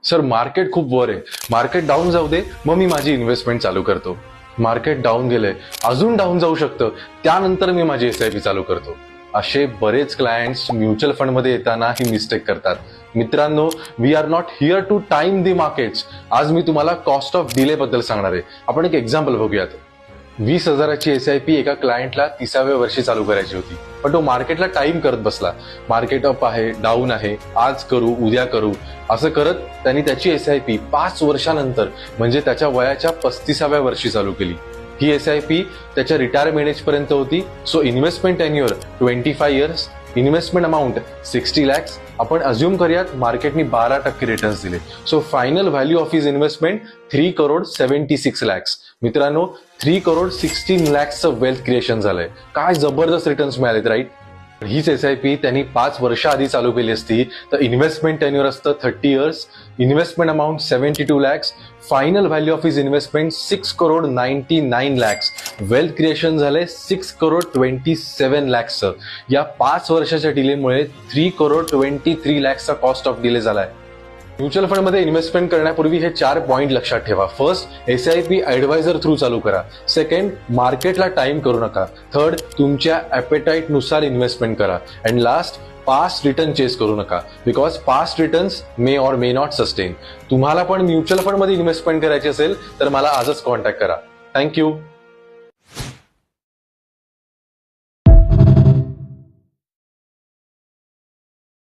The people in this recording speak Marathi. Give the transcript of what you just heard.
सर मार्केट खूप वर आहे, मार्केट डाऊन जाऊ दे, मग मी माझी इन्व्हेस्टमेंट चालू करतो. मार्केट डाऊन गेलंय, अजून डाऊन जाऊ शकतं, त्यानंतर मी माझी एसआयपी चालू करतो. असे बरेच क्लायंट्स म्युच्युअल फंड मध्ये येताना ही मिस्टेक करतात. मित्रांनो, we are not here to time the markets. आज मी तुम्हाला कॉस्ट ऑफ डिले बद्दल सांगणार आहे. आपण एक एक्झाम्पल बघूयात. 20,000ची एसआयपी एका क्लायंटला 30व्या वर्षी चालू करायची होती, पण तो मार्केटला टाइम करत बसला. मार्केट अप आहे, डाऊन आहे, आज करू, उद्या करू, असं करत त्यांनी त्याची एसआयपी 5 वर्षानंतर म्हणजे त्याच्या वयाच्या 35व्या वर्षी चालू केली. ही एसआयपी त्याच्या रिटायरमेंट एज पर्यंत होती. So investment tenure 25 years, investment amount 60 lakhs. आपण अज्युम करूयात मार्केटनी 12% रिटर्न्स दिले. So final value of his investment 3,76 lakhs. मित्रांनो, 3,16 lakhs वेल्थ क्रिएशन झालंय. काय जबरदस्त रिटर्न्स मिळालेत, राईट? हीच एसआयपी त्यांनी 5 वर्ष आधी चालू केली असती तर इन्व्हेस्टमेंट टेन्युअर असतं 30 years, investment amount 72 lakhs, final value of his investment 6,99 lakhs, wealth creation झाले 6,27 lakhs. या 5 वर्षाच्या डिलेमुळे 3,23 lakhs चा कॉस्ट ऑफ डिले झालाय. म्युच्युअल फंड मध्ये इन्व्हेस्टमेंट करण्यापूर्वी हे 4 पॉइंट लक्षात ठेवा. फर्स्ट, एसआयपी ऍडवायझर थ्रू चालू करा. सेकंड, मार्केटला टाइम करू नका. थर्ड, तुमच्या ॲपेटाईट नुसार इन्व्हेस्टमेंट करा. And last, past return chase करू नका, because past returns may or may not sustain. तुम्हाला पण म्युच्युअल फंड मध्ये इन्व्हेस्टमेंट करायची असेल तर मला आजच कॉन्टॅक्ट करा. थँक्यू.